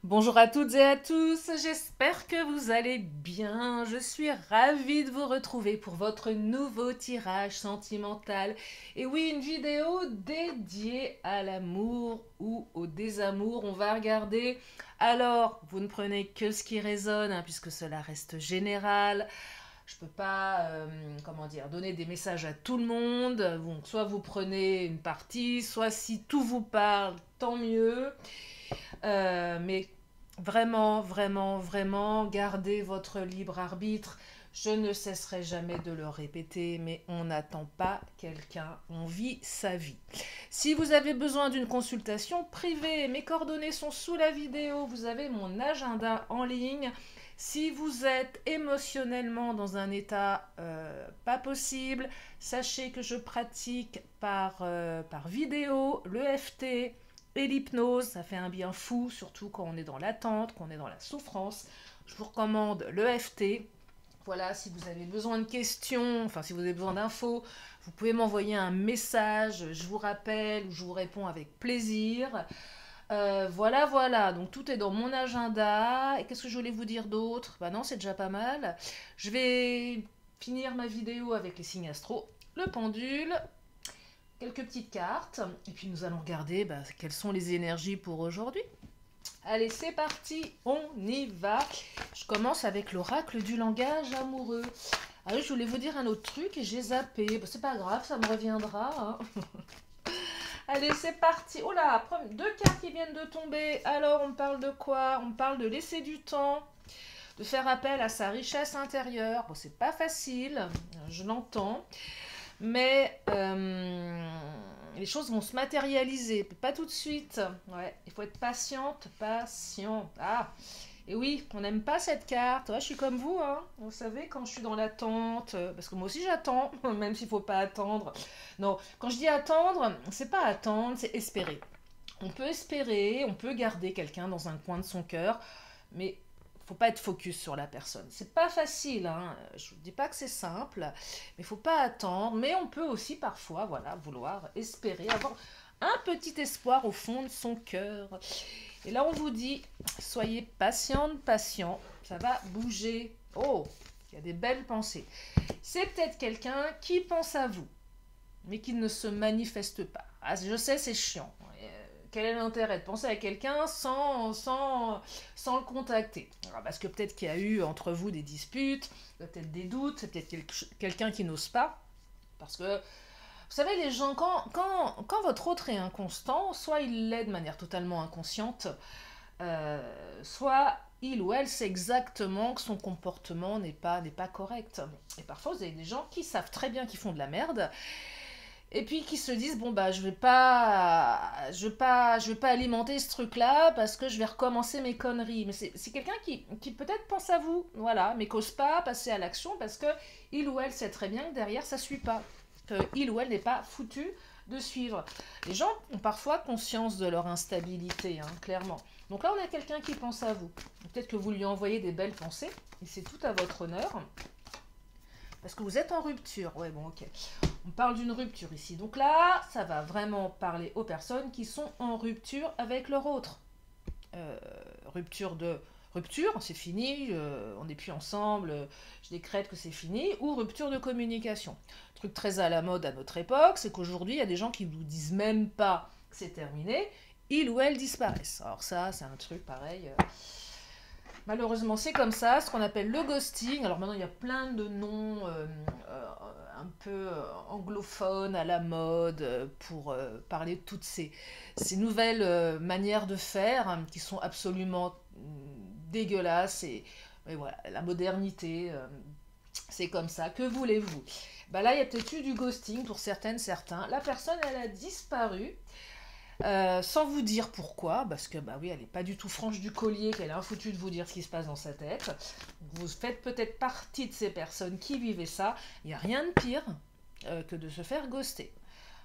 Bonjour à toutes et à tous, j'espère que vous allez bien. Je suis ravie de vous retrouver pour votre nouveau tirage sentimental. Et oui, une vidéo dédiée à l'amour ou au désamour. On va regarder. Alors, vous ne prenez que ce qui résonne, hein, puisque cela reste général. Je peux pas, comment dire, donner des messages à tout le monde. Donc, soit vous prenez une partie, soit si tout vous parle, tant mieux. Mais vraiment, vraiment, vraiment, gardez votre libre arbitre. Je ne cesserai jamais de le répéter, mais on n'attend pas quelqu'un, on vit sa vie. Si vous avez besoin d'une consultation privée, mes coordonnées sont sous la vidéo, vous avez mon agenda en ligne. Si vous êtes émotionnellement dans un état pas possible, sachez que je pratique par vidéo le FT, et l'hypnose, ça fait un bien fou, surtout quand on est dans l'attente, quand on est dans la souffrance. Je vous recommande le FT. Voilà, si vous avez besoin de questions, enfin si vous avez besoin d'infos, vous pouvez m'envoyer un message, je vous rappelle ou je vous réponds avec plaisir. Voilà, voilà, donc tout est dans mon agenda. Et qu'est-ce que je voulais vous dire d'autre? Bah non, c'est déjà pas mal. Je vais finir ma vidéo avec les signes astro, le pendule, quelques petites cartes, et puis nous allons regarder quelles sont les énergies pour aujourd'hui. Allez, c'est parti, on y va. Je commence avec l'oracle du langage amoureux. Ah oui, je voulais vous dire un autre truc et j'ai zappé. Bah, c'est pas grave, ça me reviendra, hein. Allez, c'est parti. Oh là, deux cartes qui viennent de tomber. Alors, on parle de quoi? On parle de laisser du temps, de faire appel à sa richesse intérieure. Bon, c'est pas facile, je l'entends. Mais les choses vont se matérialiser, pas tout de suite. Ouais, il faut être patiente, patient. Ah, et oui, on n'aime pas cette carte. Ouais, je suis comme vous, hein. Vous savez, quand je suis dans l'attente, parce que moi aussi j'attends, même s'il faut pas attendre. Non, quand je dis attendre, c'est pas attendre, c'est espérer. On peut espérer, on peut garder quelqu'un dans un coin de son cœur, mais faut pas être focus sur la personne. C'est pas facile, hein. Je vous dis pas que c'est simple, mais faut pas attendre. Mais on peut aussi parfois, voilà, vouloir espérer, avoir un petit espoir au fond de son cœur. Et là, on vous dit, soyez patiente, patient, ça va bouger. Oh, il y a des belles pensées. C'est peut-être quelqu'un qui pense à vous, mais qui ne se manifeste pas. Ah, je sais, c'est chiant. Quel est l'intérêt de penser à quelqu'un sans le contacter? Alors, parce que peut-être qu'il y a eu entre vous des disputes, peut-être des doutes, c'est peut-être quelqu'un qui n'ose pas. Parce que, vous savez, les gens, quand votre autre est inconstant, soit il l'est de manière totalement inconsciente, soit il ou elle sait exactement que son comportement n'est pas correct. Et parfois, vous avez des gens qui savent très bien qu'ils font de la merde, et puis qui se disent bon bah je vais pas alimenter ce truc là parce que je vais recommencer mes conneries. Mais c'est quelqu'un qui peut-être pense à vous, voilà, mais qu'ose pas passer à l'action parce que il ou elle sait très bien que derrière ça suit pas, que il ou elle n'est pas foutu de suivre. Les gens ont parfois conscience de leur instabilité, hein, clairement. Donc là on a quelqu'un qui pense à vous. Peut-être que vous lui envoyez des belles pensées et c'est tout à votre honneur. Parce que vous êtes en rupture. Ouais, bon, ok. On parle d'une rupture ici. Donc là, ça va vraiment parler aux personnes qui sont en rupture avec leur autre. Euh, rupture de rupture, c'est fini, on n'est plus ensemble, je décrète que c'est fini, ou rupture de communication. Truc très à la mode à notre époque, c'est qu'aujourd'hui, il y a des gens qui ne vous disent même pas que c'est terminé, ils ou elles disparaissent. Alors ça, c'est un truc pareil. Malheureusement, c'est comme ça, ce qu'on appelle le ghosting. Alors maintenant, il y a plein de noms un peu anglophones à la mode pour parler de toutes ces nouvelles manières de faire, hein, qui sont absolument dégueulasses. Et voilà, la modernité, c'est comme ça. Que voulez-vous? Bah là, il y a peut-être eu du ghosting pour certaines, certains. La personne, elle a disparu. Sans vous dire pourquoi, parce que bah oui, elle n'est pas du tout franche du collier, qu'elle a foutu de vous dire ce qui se passe dans sa tête. Vous faites peut-être partie de ces personnes qui vivaient ça. Il n'y a rien de pire que de se faire ghoster.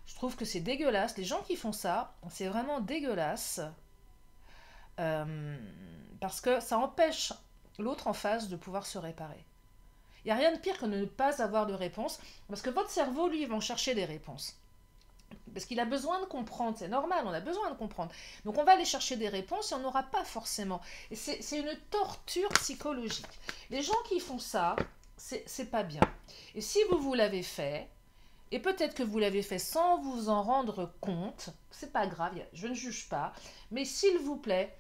Je trouve que c'est dégueulasse. Les gens qui font ça, c'est vraiment dégueulasse. Parce que ça empêche l'autre en face de pouvoir se réparer. Il n'y a rien de pire que de ne pas avoir de réponse, parce que votre cerveau, lui, va en chercher des réponses. Parce qu'il a besoin de comprendre, c'est normal, on a besoin de comprendre. Donc on va aller chercher des réponses et on n'aura pas forcément. Et c'est une torture psychologique. Les gens qui font ça, c'est pas bien. Et si vous l'avez fait, et peut-être que vous l'avez fait sans vous en rendre compte, c'est pas grave, je ne juge pas, mais s'il vous plaît,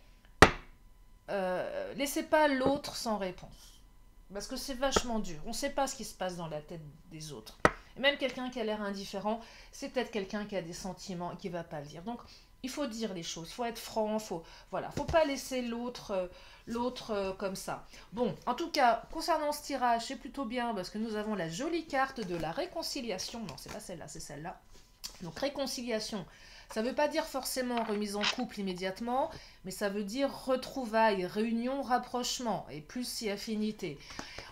laissez pas l'autre sans réponse. Parce que c'est vachement dur. On ne sait pas ce qui se passe dans la tête des autres. Et même quelqu'un qui a l'air indifférent, c'est peut-être quelqu'un qui a des sentiments et qui ne va pas le dire. Donc, il faut dire les choses, il faut être franc, faut pas laisser l'autre comme ça. Bon, en tout cas, concernant ce tirage, c'est plutôt bien parce que nous avons la jolie carte de la réconciliation. Non, c'est pas celle-là, c'est celle-là. Donc, réconciliation, ça ne veut pas dire forcément remise en couple immédiatement, mais ça veut dire retrouvailles, réunion, rapprochement, et plus si affinité.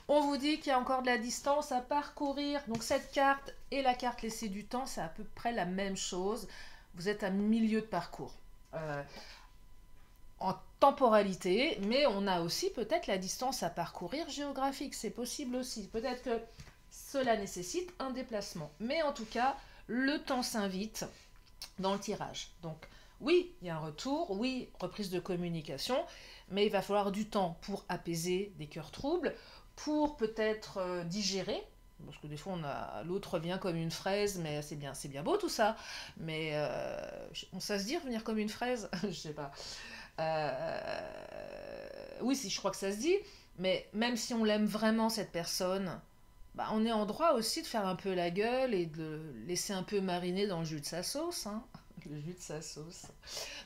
On vous dit qu'il y a encore de la distance à parcourir. Donc cette carte et la carte laisser du temps, c'est à peu près la même chose. Vous êtes à milieu de parcours. En temporalité, mais on a aussi peut-être la distance à parcourir géographique. C'est possible aussi. Peut-être que cela nécessite un déplacement. Mais en tout cas, le temps s'invite dans le tirage. Donc oui, il y a un retour, oui, reprise de communication, mais il va falloir du temps pour apaiser des cœurs troubles, pour peut-être digérer, parce que des fois l'autre vient comme une fraise, mais c'est bien beau tout ça, mais ça se dit revenir comme une fraise, je sais pas. Oui, si je crois que ça se dit, mais même si on l'aime vraiment cette personne, bah, on est en droit aussi de faire un peu la gueule et de le laisser un peu mariner dans le jus de sa sauce, hein. Le jus de sa sauce.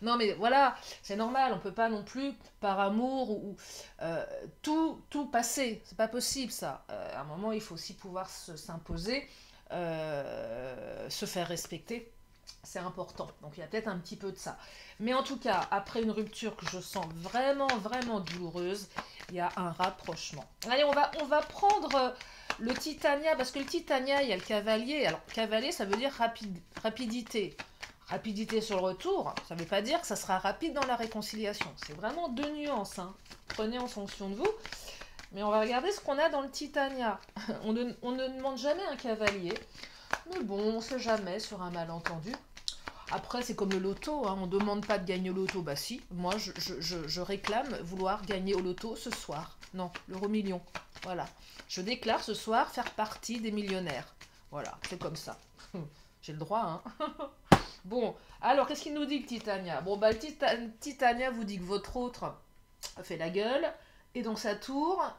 Non mais voilà, c'est normal, on peut pas non plus par amour ou tout passer, c'est pas possible ça. À un moment il faut aussi pouvoir s'imposer, se faire respecter, c'est important. Donc il y a peut-être un petit peu de ça. Mais en tout cas, après une rupture que je sens vraiment douloureuse, il y a un rapprochement. Allez, on va prendre le Titania, parce que le Titania, il y a le cavalier. Alors cavalier, ça veut dire rapidité. Rapidité sur le retour, ça ne veut pas dire que ça sera rapide dans la réconciliation. C'est vraiment deux nuances, hein. Prenez en fonction de vous. Mais on va regarder ce qu'on a dans le Titania. On ne demande jamais un cavalier. Mais bon, on ne sait jamais sur un malentendu. Après, c'est comme le loto, hein. On ne demande pas de gagner au loto. Bah si, moi je réclame vouloir gagner au loto ce soir. Non, l'euro-million. Voilà. Je déclare ce soir faire partie des millionnaires. Voilà, c'est comme ça. J'ai le droit, hein. Bon, alors qu'est-ce qu'il nous dit le Titania? Bon, bah le Titania vous dit que votre autre fait la gueule, et donc sa tour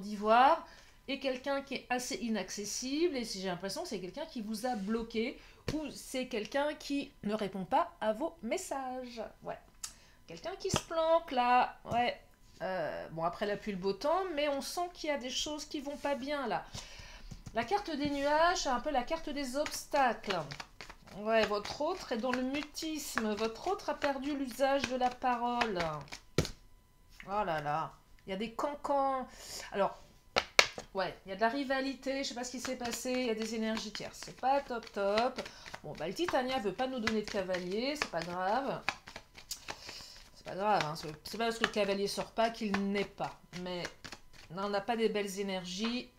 d'ivoire, est quelqu'un qui est assez inaccessible, et j'ai l'impression que c'est quelqu'un qui vous a bloqué, ou c'est quelqu'un qui ne répond pas à vos messages. Ouais, quelqu'un qui se planque là, ouais. Bon, après la pluie le beau temps, mais on sent qu'il y a des choses qui vont pas bien là. La carte des nuages, c'est un peu la carte des obstacles. Ouais, votre autre est dans le mutisme. Votre autre a perdu l'usage de la parole. Oh là là. Il y a des cancans. Alors, ouais, il y a de la rivalité. Je sais pas ce qui s'est passé. Il y a des énergies tierces. C'est pas top. Bon, bah, le Titania veut pas nous donner de cavalier. C'est pas grave. C'est pas grave. Hein. C'est pas parce que le cavalier sort pas qu'il n'est pas. Mais on n'a pas des belles énergies.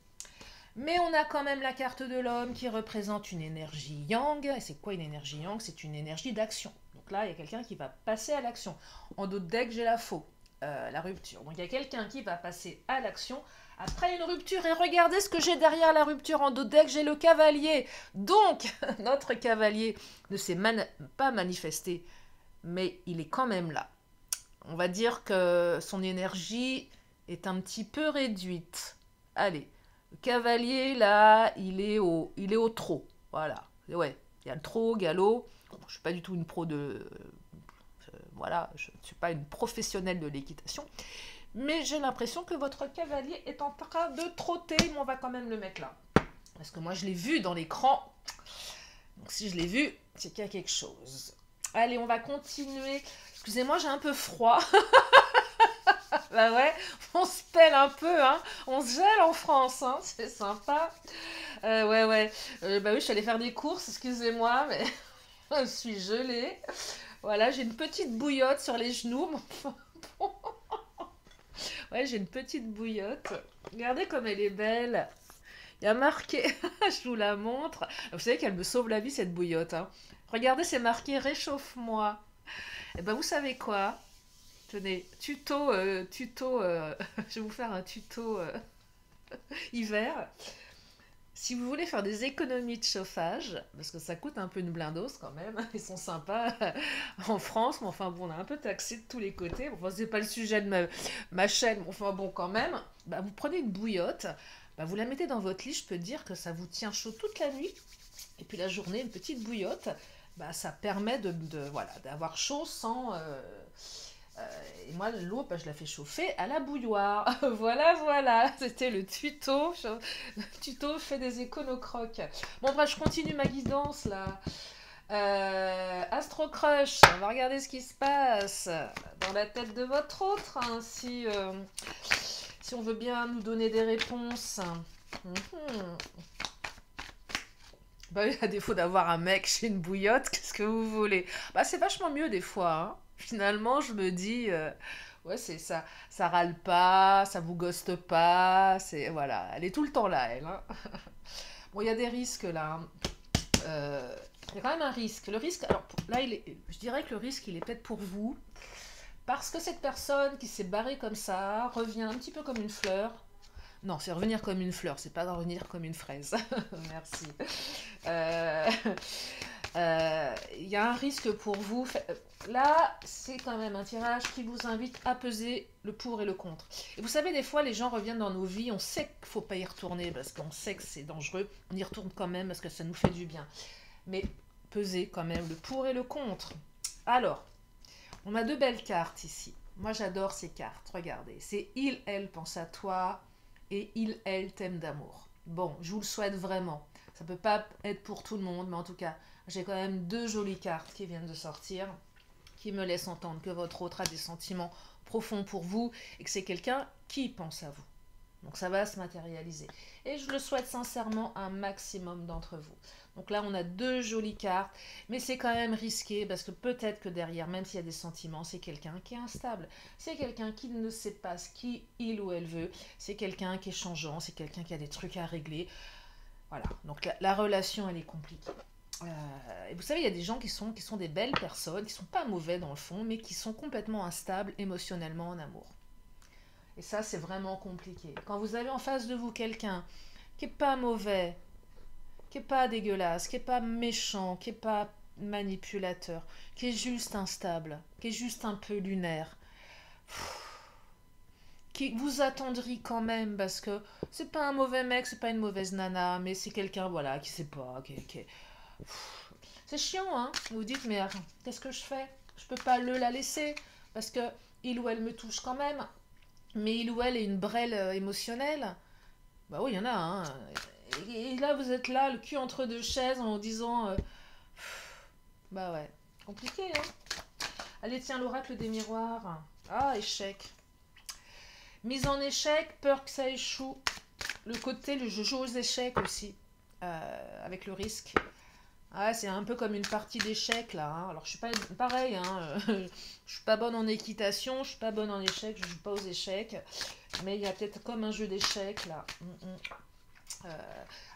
Mais on a quand même la carte de l'homme qui représente une énergie yang. Et c'est quoi une énergie yang? C'est une énergie d'action. Donc là, il y a quelqu'un qui va passer à l'action. En dos de deck, j'ai la faux, la rupture. Donc il y a quelqu'un qui va passer à l'action après une rupture. Et regardez ce que j'ai derrière la rupture en dos de deck, j'ai le cavalier. Donc, notre cavalier ne s'est pas manifesté, mais il est quand même là. On va dire que son énergie est un petit peu réduite. Allez. Le cavalier, là, il est au trot. Voilà. Ouais, il y a le trot, galop. Bon, je ne suis pas du tout une pro de... voilà, je ne suis pas une professionnelle de l'équitation. Mais j'ai l'impression que votre cavalier est en train de trotter. Mais on va quand même le mettre là. Parce que moi, je l'ai vu dans l'écran. Donc si je l'ai vu, c'est qu'il y a quelque chose. Allez, on va continuer. Excusez-moi, j'ai un peu froid. Bah ouais, on se pèle un peu, hein. On se gèle en France, hein. C'est sympa. Ouais. Bah oui, je suis allée faire des courses, excusez-moi, mais je suis gelée. Voilà, j'ai une petite bouillotte sur les genoux. Ouais, j'ai une petite bouillotte. Regardez comme elle est belle. Il y a marqué, je vous la montre. Vous savez qu'elle me sauve la vie, cette bouillotte, hein. Regardez, c'est marqué réchauffe-moi. Et ben vous savez quoi? Tenez, je vais vous faire un tuto hiver. Si vous voulez faire des économies de chauffage, parce que ça coûte un peu une blindos quand même, ils sont sympas en France, mais enfin bon, on a un peu taxé de tous les côtés. Bon, enfin, c'est pas le sujet de ma chaîne, mais enfin bon, quand même. Bah, vous prenez une bouillotte, bah, vous la mettez dans votre lit, je peux dire que ça vous tient chaud toute la nuit. Et puis la journée, une petite bouillotte, bah, ça permet voilà, d'avoir chaud sans. Et moi, l'eau, bah, je la fais chauffer à la bouilloire. Voilà, voilà, c'était le tuto. Tuto fait des éconocroques. Bon, bref, je continue ma guidance là. Astro Crush, on va regarder ce qui se passe dans la tête de votre autre, hein, si on veut bien nous donner des réponses. Mhm. Bah, à défaut d'avoir un mec chez une bouillotte, qu'est-ce que vous voulez? Bah, c'est vachement mieux des fois, hein. Finalement, je me dis, ouais, c'est ça, ça râle pas, ça vous ghoste pas, c'est voilà, elle est tout le temps là, elle, hein. Bon, il y a des risques là, hein. Il y a quand même un risque. Le risque, alors là, je dirais que le risque, il est peut-être pour vous, parce que cette personne qui s'est barrée comme ça revient un petit peu comme une fleur. Non, c'est revenir comme une fleur, c'est pas revenir comme une fraise. Merci. Euh, Il y a un risque pour vous. Là, c'est quand même un tirage qui vous invite à peser le pour et le contre. Et vous savez, des fois, les gens reviennent dans nos vies, on sait qu'il ne faut pas y retourner parce qu'on sait que c'est dangereux. On y retourne quand même parce que ça nous fait du bien. Mais peser quand même le pour et le contre. Alors, on a deux belles cartes ici. Moi, j'adore ces cartes. Regardez, c'est il, elle pense à toi et il, elle t'aime d'amour. Bon, je vous le souhaite vraiment. Ça peut pas être pour tout le monde, mais en tout cas, j'ai quand même deux jolies cartes qui viennent de sortir, qui me laissent entendre que votre autre a des sentiments profonds pour vous et que c'est quelqu'un qui pense à vous. Donc ça va se matérialiser. Et je le souhaite sincèrement à un maximum d'entre vous. Donc là, on a deux jolies cartes, mais c'est quand même risqué parce que peut-être que derrière, même s'il y a des sentiments, c'est quelqu'un qui est instable. C'est quelqu'un qui ne sait pas ce qu'il ou elle veut. C'est quelqu'un qui est changeant, c'est quelqu'un qui a des trucs à régler. Voilà, donc la relation, elle est compliquée. Et vous savez, il y a des gens qui sont des belles personnes, qui sont pas mauvais dans le fond, mais qui sont complètement instables émotionnellement en amour. Et ça, c'est vraiment compliqué. Quand vous avez en face de vous quelqu'un qui est pas mauvais, qui est pas dégueulasse, qui est pas méchant, qui est pas manipulateur, qui est juste instable, qui est juste un peu lunaire, qui vous attendrit quand même parce que c'est pas un mauvais mec, c'est pas une mauvaise nana, mais c'est quelqu'un voilà qui sait pas, c'est chiant, hein. Vous vous dites mais qu'est-ce que je fais? Je peux pas la laisser parce que il ou elle me touche quand même, mais il ou elle est une brêle émotionnelle. Bah oui, il y en a, hein. Et là, vous êtes là, le cul entre deux chaises, en disant... bah ouais, compliqué, hein. Allez, tiens, l'oracle des miroirs. Ah, échec. Mise en échec, peur que ça échoue. Le côté, je joue aux échecs aussi, avec le risque. Ah, c'est un peu comme une partie d'échecs, là, hein. Alors, je suis pas... Pareil, hein. Je suis pas bonne en équitation, je suis pas bonne en échecs, je joue pas aux échecs. Mais il y a peut-être comme un jeu d'échecs, là.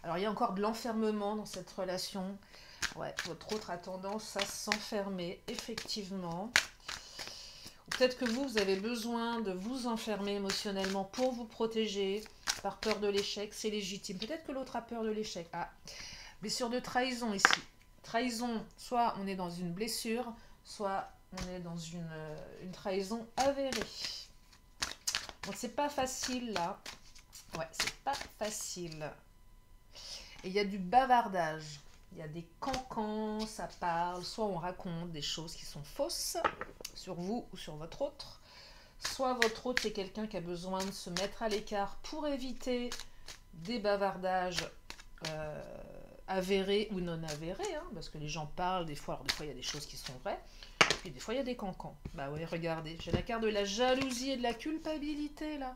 Alors, il y a encore de l'enfermement dans cette relation. Ouais, votre autre a tendance à s'enfermer, effectivement. Ou peut-être que vous avez besoin de vous enfermer émotionnellement pour vous protéger par peur de l'échec. C'est légitime. Peut-être que l'autre a peur de l'échec. Ah, blessure de trahison ici. Trahison, soit on est dans une blessure, soit on est dans une trahison avérée. Donc, c'est pas facile, là. Ouais, c'est pas facile. Et il y a du bavardage. Il y a des cancans, ça parle. Soit on raconte des choses qui sont fausses sur vous ou sur votre autre. Soit votre autre, c'est quelqu'un qui a besoin de se mettre à l'écart pour éviter des bavardages avérés ou non avérés. Hein, parce que les gens parlent des fois. Alors des fois, il y a des choses qui sont vraies. Et des fois, il y a des cancans. Bah oui, regardez. J'ai la carte de la jalousie et de la culpabilité, là.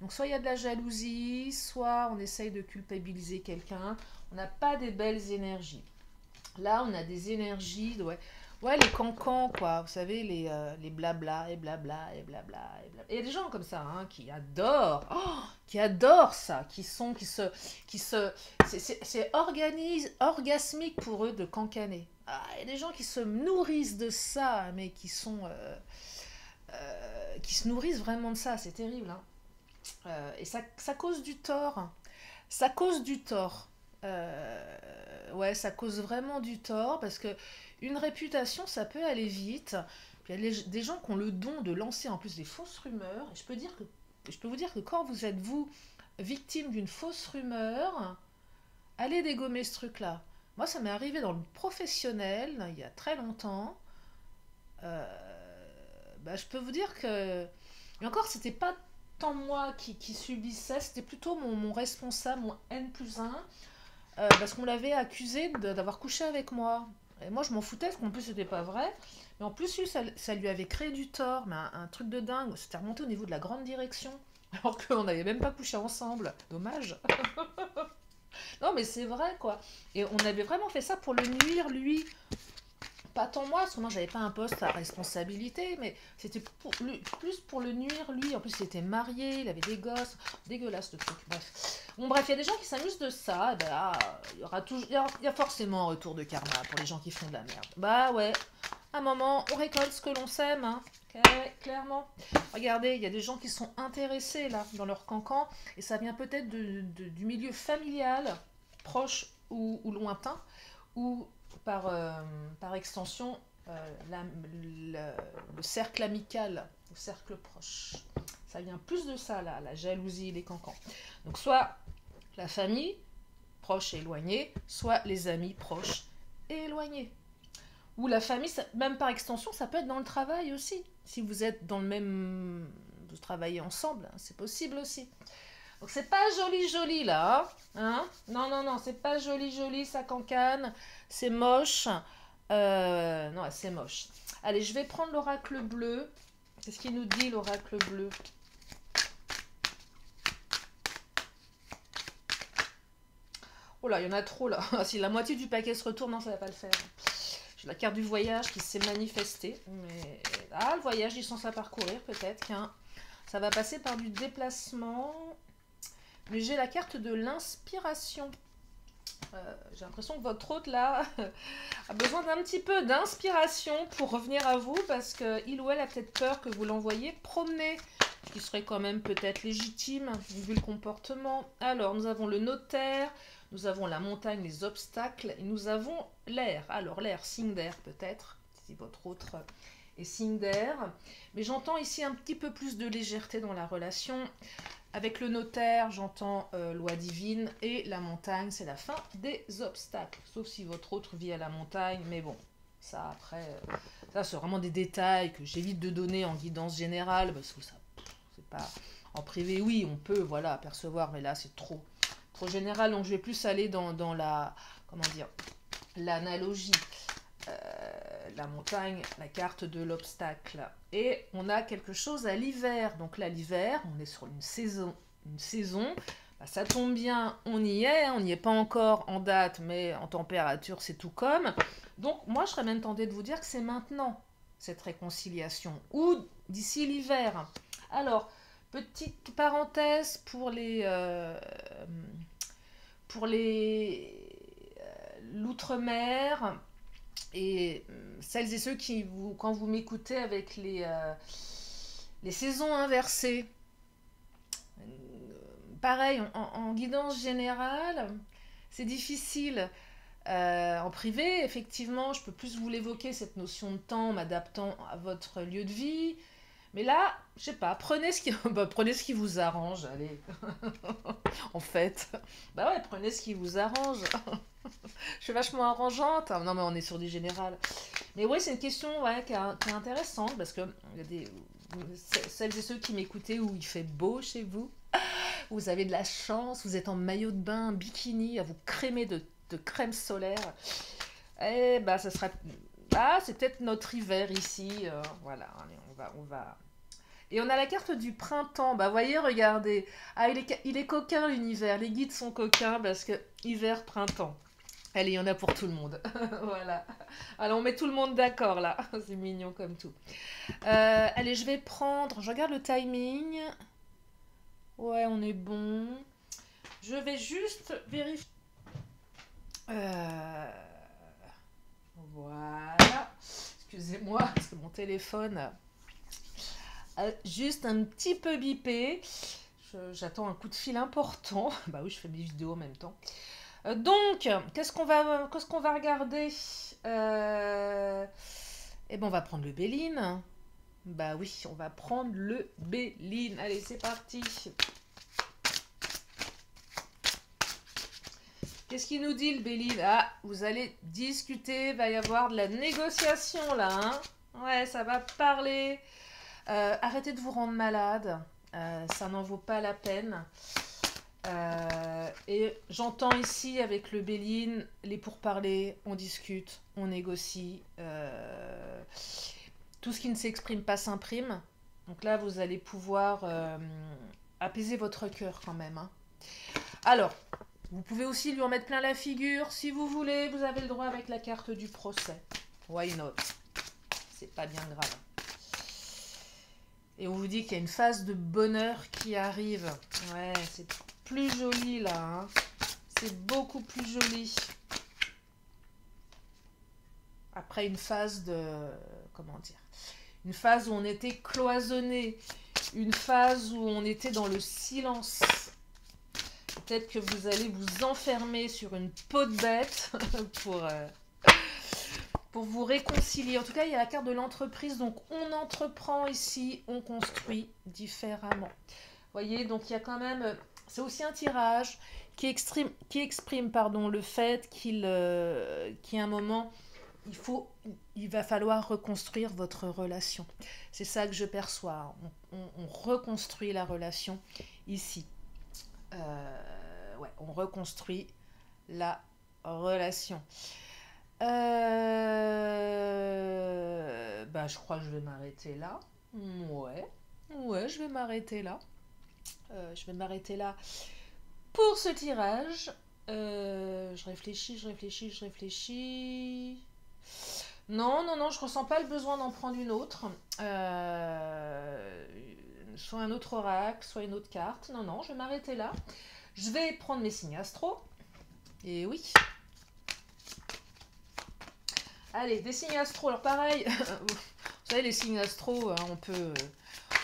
Donc soit il y a de la jalousie, soit on essaye de culpabiliser quelqu'un. On n'a pas des belles énergies. Là, on a des énergies, ouais, Ouais, les cancans, quoi. Vous savez, les blabla et blabla et blabla et blabla. Et il y a des gens comme ça, hein, qui adorent ça, qui se, c'est orgasmique pour eux de cancaner. Ah, il y a des gens qui se nourrissent de ça, mais qui se nourrissent vraiment de ça. C'est terrible, hein. Et ça cause du tort. Ça cause du tort. Ouais, ça cause vraiment du tort parce que une réputation, ça peut aller vite. Puis il y a des gens qui ont le don de lancer en plus des fausses rumeurs. Et je peux vous dire que quand vous êtes vous victime d'une fausse rumeur, allez dégommer ce truc-là. Moi, ça m'est arrivé dans le professionnel il y a très longtemps. Bah, je peux vous dire que. Et encore, c'était pas tant moi qui subissais, c'était plutôt mon responsable, mon N+1, parce qu'on l'avait accusé d'avoir couché avec moi. Et moi, je m'en foutais, parce qu'en plus, c'était pas vrai. Mais en plus, lui, ça lui avait créé du tort, mais un truc de dingue. C'était remonté au niveau de la grande direction, alors qu'on n'avait même pas couché ensemble. Dommage. Non, mais c'est vrai, quoi. Et on avait vraiment fait ça pour le nuire, lui. Pas tant moi, parce que moi j'avais pas un poste à responsabilité, mais c'était plus pour le nuire lui. En plus il était marié, il avait des gosses, dégueulasse le truc. Bref. Bon bref, il y a des gens qui s'amusent de ça, et ben là, il y aura toujours, il y a forcément un retour de karma pour les gens qui font de la merde. Bah ouais, à un moment on récolte ce que l'on sème, hein. Clairement. Regardez, il y a des gens qui sont intéressés là dans leur cancan, et ça vient peut-être du milieu familial, proche ou lointain, ou par extension le cercle amical, le cercle proche. Ça vient plus de ça, là, la jalousie, les cancans. Donc soit la famille, proche et éloignée, soit les amis proches et éloignés. Ou la famille, même par extension, ça peut être dans le travail aussi. Si vous êtes dans le même... Vous travaillez ensemble, hein, c'est possible aussi. Donc c'est pas joli joli là, hein. Non, non, non, c'est pas joli joli, ça cancane, c'est moche. Non, c'est moche. Allez, je vais prendre l'oracle bleu. Qu'est-ce qu'il nous dit l'oracle bleu? Oh là, il y en a trop là. Si la moitié du paquet se retourne, non, ça va pas le faire. J'ai la carte du voyage qui s'est manifestée. Mais ah, le voyage, ils sont à parcourir peut-être. Qu'un... Ça va passer par du déplacement. Mais j'ai la carte de l'inspiration. J'ai l'impression que votre hôte là a besoin d'un petit peu d'inspiration pour revenir à vous parce qu'il ou elle a peut-être peur que vous l'envoyiez promener, ce qui serait quand même peut-être légitime vu le comportement. Alors nous avons le notaire, nous avons la montagne, les obstacles et nous avons l'air. Alors l'air, signe d'air peut-être, si votre autre est signe d'air. Mais j'entends ici un petit peu plus de légèreté dans la relation. Avec le notaire, j'entends loi divine et la montagne, c'est la fin des obstacles. Sauf si votre autre vit à la montagne, mais bon, ça après, ça c'est vraiment des détails que j'évite de donner en guidance générale parce que ça, c'est pas en privé. Oui, on peut, voilà, apercevoir, mais là c'est trop général. Donc je vais plus aller dans la, comment dire, l'analogie. La montagne, la carte de l'obstacle. Et on a quelque chose à l'hiver. Donc là, l'hiver, on est sur une saison. Bah, ça tombe bien, on y est. On n'y est pas encore en date, mais en température, c'est tout comme. Donc moi, je serais même tentée de vous dire que c'est maintenant, cette réconciliation. Ou d'ici l'hiver. Alors, petite parenthèse pour l'outre-mer. Et celles et ceux qui, quand vous m'écoutez avec les saisons inversées, pareil, en guidance générale, c'est difficile. En privé, effectivement, je peux plus vous l'évoquer, cette notion de temps, en m'adaptant à votre lieu de vie. Mais là, je sais pas, prenez ce qui vous arrange, allez. En fait. Bah ouais, prenez ce qui vous arrange. Je suis vachement arrangeante. Ah, non, mais on est sur du général. Mais oui, c'est une question ouais, qui est intéressante parce que y a celles et ceux qui m'écoutaient où il fait beau chez vous, vous avez de la chance, vous êtes en maillot de bain, bikini, à vous crémer de crème solaire. Eh bah, ça sera. Ah, c'est peut-être notre hiver ici. Voilà, allez, on va. Et on a la carte du printemps. Bah, voyez, regardez. Ah, il est coquin l'univers. Les guides sont coquins parce que hiver, printemps. Allez, il y en a pour tout le monde. Voilà. Alors, on met tout le monde d'accord là. C'est mignon comme tout. Allez, je vais prendre. Je regarde le timing. Ouais, on est bon. Je vais juste vérifier. Euh, Voilà. Excusez-moi, parce que mon téléphone a juste un petit peu bipé. J'attends un coup de fil important. Bah oui, je fais mes vidéos en même temps. Donc, qu'est-ce qu'on va regarder? Eh ben, on va prendre le Béline. Bah oui, on va prendre le Béline. Allez, c'est parti. Qu'est-ce qu'il nous dit le Béline? Ah, vous allez discuter, va y avoir de la négociation là, hein? Ouais, ça va parler. Arrêtez de vous rendre malade, ça n'en vaut pas la peine. Et j'entends ici avec le Béline les pourparlers, on discute, on négocie. Tout ce qui ne s'exprime pas s'imprime. Donc là, vous allez pouvoir apaiser votre cœur quand même, hein. Alors, vous pouvez aussi lui en mettre plein la figure. Si vous voulez, vous avez le droit avec la carte du procès. Why not? C'est pas bien grave. Et on vous dit qu'il y a une phase de bonheur qui arrive. Ouais, c'est plus joli là, hein. C'est beaucoup plus joli. Après une phase de... Comment dire? Une phase où on était cloisonné. Une phase où on était dans le silence. Peut-être que vous allez vous enfermer sur une peau de bête pour vous réconcilier. En tout cas, il y a la carte de l'entreprise. Donc, on entreprend ici, on construit différemment. Vous voyez, donc il y a quand même... C'est aussi un tirage qui exprime pardon, le fait qu'il y a un moment... Il va falloir reconstruire votre relation. C'est ça que je perçois. On reconstruit la relation ici. Ouais, on reconstruit la relation. Bah, je crois que je vais m'arrêter là. Ouais, je vais m'arrêter là. Je vais m'arrêter là pour ce tirage. Je réfléchis. Non, je ressens pas le besoin d'en prendre une autre. Soit un autre oracle, soit une autre carte. Non, je vais m'arrêter là. Je vais prendre mes signes astro. Et oui. Allez, des signes astro. Alors pareil, vous savez, les signes astro, hein,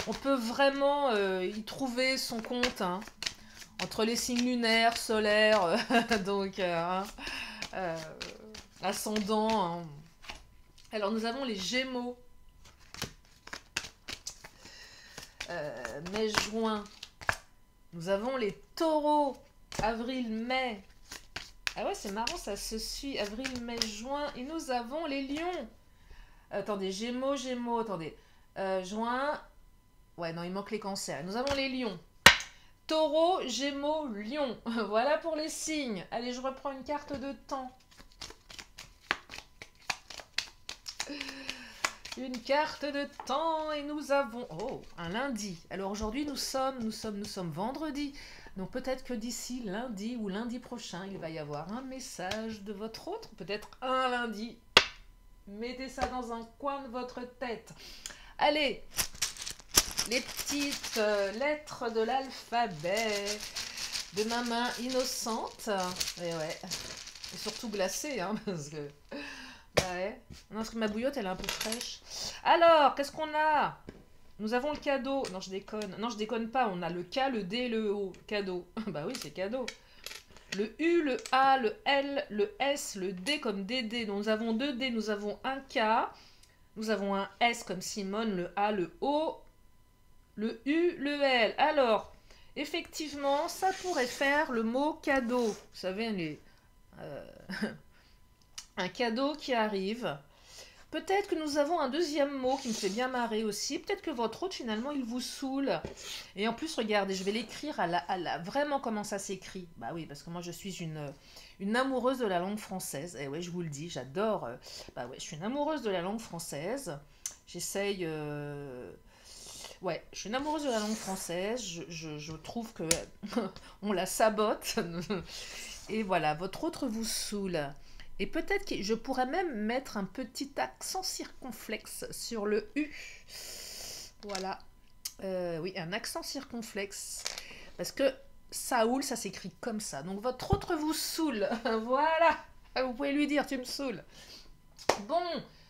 on peut vraiment y trouver son compte, hein, entre les signes lunaires, solaires, donc ascendant, hein. Alors nous avons les Gémeaux, mai, juin. Nous avons les Taureaux, avril, mai. Ah ouais, c'est marrant, ça se suit. Avril, mai, juin. Et nous avons les Lions. Attendez, Gémeaux, attendez. Juin. Ouais, non, il manque les cancers. Nous avons les Lions. Taureau, Gémeaux, Lion. Voilà pour les signes. Allez, je reprends une carte de temps. Une carte de temps et nous avons... Oh, un lundi. Alors aujourd'hui, nous sommes vendredi. Donc peut-être que d'ici lundi ou lundi prochain, il va y avoir un message de votre autre. Peut-être un lundi. Mettez ça dans un coin de votre tête. Allez, les petites lettres de l'alphabet de ma main innocente. Et ouais, et surtout glacée, hein, parce que... Ouais. Non, parce que ma bouillotte, elle est un peu fraîche. Alors, qu'est-ce qu'on a? Nous avons le cadeau. Non, je déconne. Non, je déconne pas. On a le K, le D, le O. Cadeau. Bah oui, c'est cadeau. Le U, le A, le L, le S, le D comme DD. Donc, nous avons 2 D. Nous avons un K. Nous avons un S comme Simone, le A, le O, le U, le L. Alors, effectivement, ça pourrait faire le mot cadeau. Vous savez, les... un cadeau qui arrive. Peut-être que nous avons un deuxième mot qui me fait bien marrer aussi. Peut-être que votre autre, finalement, il vous saoule. Et en plus, regardez, je vais l'écrire à la... Vraiment comment ça s'écrit. Bah oui, parce que moi, je suis une amoureuse de la langue française. Et ouais, je vous le dis, j'adore... Bah ouais, je suis une amoureuse de la langue française. J'essaye... Ouais, je suis une amoureuse de la langue française. Je trouve que on la sabote. Et voilà, votre autre vous saoule. Et peut-être que je pourrais même mettre un petit accent circonflexe sur le U. Voilà. Oui, un accent circonflexe. Parce que Saoul, ça s'écrit comme ça. Donc votre autre vous saoule. Voilà. Vous pouvez lui dire, tu me saoules. Bon,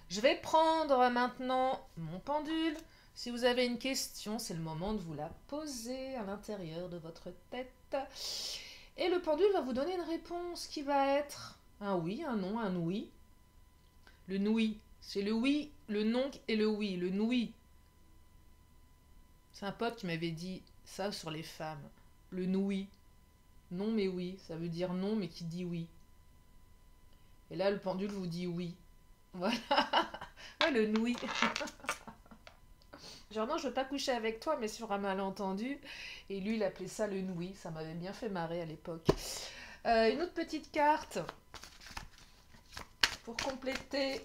je vais prendre maintenant mon pendule. Si vous avez une question, c'est le moment de vous la poser à l'intérieur de votre tête. Et le pendule va vous donner une réponse qui va être un oui, un non, un oui. Le noui, c'est le oui, le non et le oui. Le noui. C'est un pote qui m'avait dit ça sur les femmes. Le noui. Non mais oui, ça veut dire non mais qui dit oui. Et là, le pendule vous dit oui. Voilà. Ouais, le noui. Genre, non, je veux pas coucher avec toi, mais sur un malentendu. Et lui, il appelait ça le noui. Ça m'avait bien fait marrer à l'époque. Une autre petite carte. Pour compléter.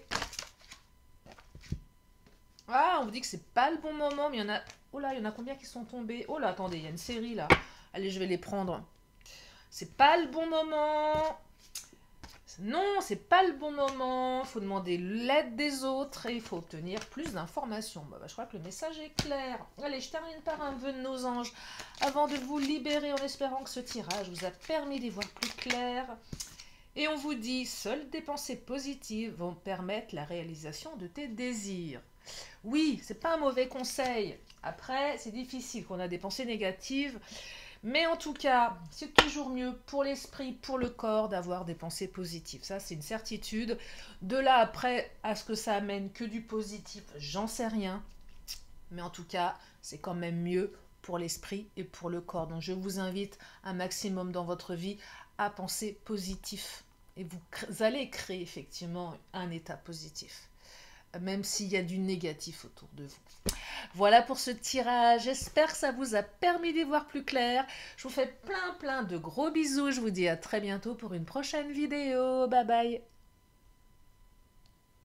Ah, on vous dit que c'est pas le bon moment, mais il y en a... Oh là, il y en a combien qui sont tombés? Oh là, attendez, il y a une série là. Allez, je vais les prendre. C'est pas le bon moment. Non, c'est pas le bon moment. Il faut demander l'aide des autres et il faut obtenir plus d'informations. Je crois que le message est clair. Allez, je termine par un vœu de nos anges avant de vous libérer en espérant que ce tirage vous a permis d'y voir plus clair. Et on vous dit, seules des pensées positives vont permettre la réalisation de tes désirs. Oui, c'est pas un mauvais conseil. Après, c'est difficile qu'on a des pensées négatives. Mais en tout cas, c'est toujours mieux pour l'esprit, pour le corps, d'avoir des pensées positives. Ça, c'est une certitude. De là, après, à ce que ça amène que du positif, j'en sais rien. Mais en tout cas, c'est quand même mieux pour l'esprit et pour le corps. Donc, je vous invite un maximum dans votre vie à penser positif. Et vous allez créer effectivement un état positif, même s'il y a du négatif autour de vous. Voilà pour ce tirage, j'espère que ça vous a permis d'y voir plus clair. Je vous fais plein de gros bisous, je vous dis à très bientôt pour une prochaine vidéo, bye bye.